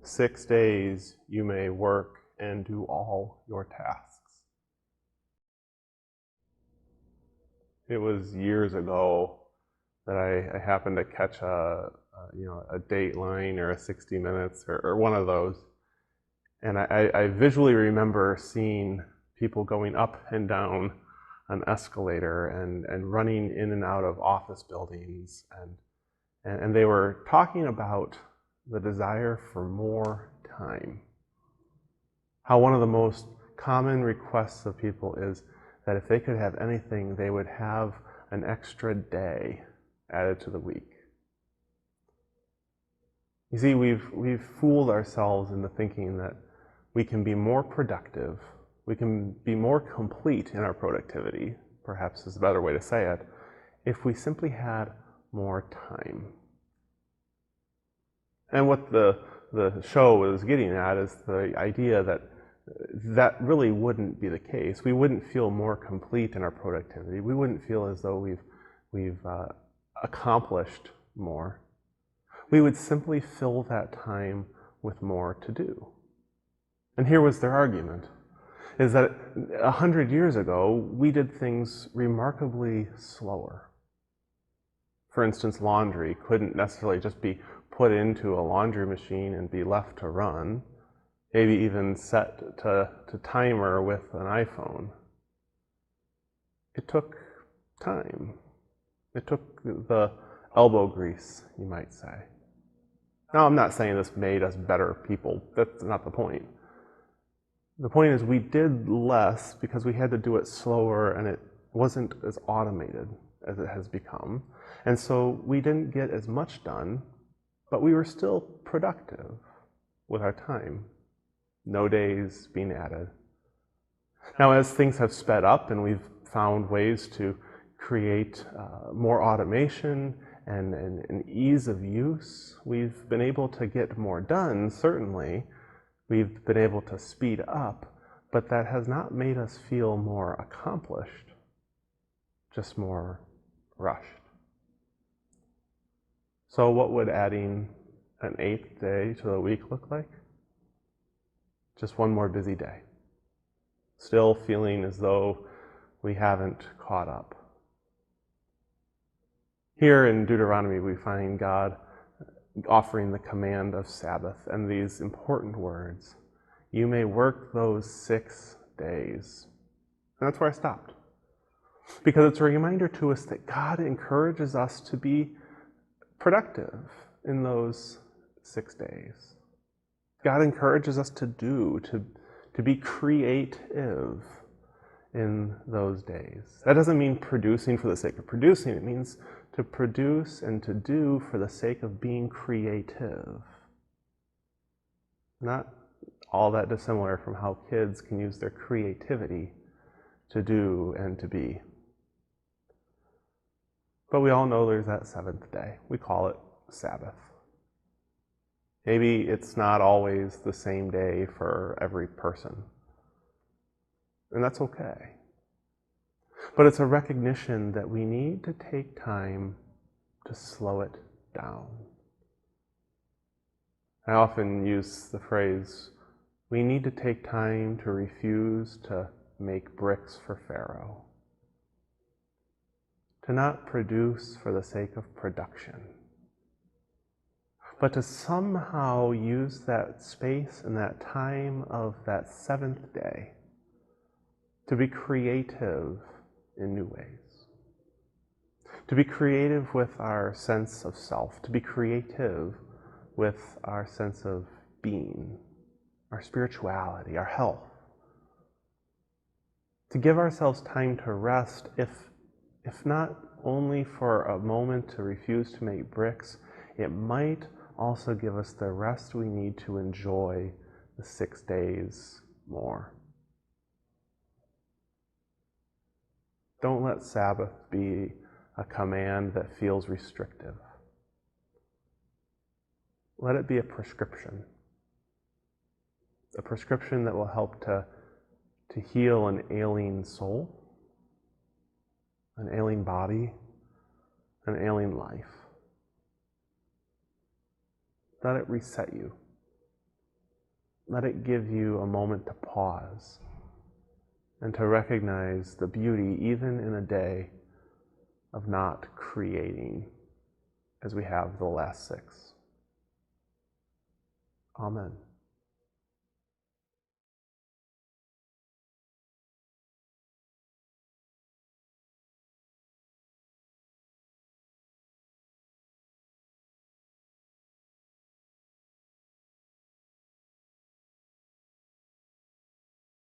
6 days you may work and do all your tasks. It was years ago that I happened to catch a Dateline or a 60 Minutes or one of those. And I visually remember seeing people going up and down an escalator and running in and out of office buildings. And they were talking about the desire for more time. How one of the most common requests of people is that if they could have anything, they would have an extra day added to the week. You see, we've fooled ourselves into thinking that we can be more productive, we can be more complete in our productivity, perhaps is a better way to say it, if we simply had more time. And what the show is getting at is the idea that that really wouldn't be the case. We wouldn't feel more complete in our productivity. We wouldn't feel as though we've accomplished more. We would simply fill that time with more to do. And here was their argument, is that 100 years ago, we did things remarkably slower. For instance, laundry couldn't necessarily just be put into a laundry machine and be left to run, maybe even set to timer with an iPhone. It took time. It took the elbow grease, you might say. Now, I'm not saying this made us better people. That's not the point. The point is we did less because we had to do it slower and it wasn't as automated as it has become. And so we didn't get as much done, but we were still productive with our time. No days being added. Now, as things have sped up and we've found ways to create more automation and an ease of use, we've been able to get more done, certainly. We've been able to speed up, but that has not made us feel more accomplished, just more rushed. So what would adding an 8th day to the week look like? Just one more busy day. Still feeling as though we haven't caught up. Here in Deuteronomy, we find God offering the command of Sabbath and these important words. You may work those 6 days. And that's where I stopped. Because it's a reminder to us that God encourages us to be productive in those 6 days. God encourages us to be creative in those days. That doesn't mean producing for the sake of producing. It means to produce and to do for the sake of being creative. Not all that dissimilar from how kids can use their creativity to do and to be. But we all know there's that 7th day. We call it Sabbath. Maybe it's not always the same day for every person. And that's okay. But it's a recognition that we need to take time to slow it down. I often use the phrase, we need to take time to refuse to make bricks for Pharaoh. To not produce for the sake of production, but to somehow use that space and that time of that 7th day to be creative in new ways. To be creative with our sense of self, to be creative with our sense of being, our spirituality, our health. To give ourselves time to rest, if not only for a moment to refuse to make bricks, it might also give us the rest we need to enjoy the 6 days more. Don't let Sabbath be a command that feels restrictive. Let it be a prescription that will help to heal an ailing soul, an ailing body, an ailing life. Let it reset you let it give you a moment to pause and to recognize the beauty even in a day of not creating as we have the last 6. Amen.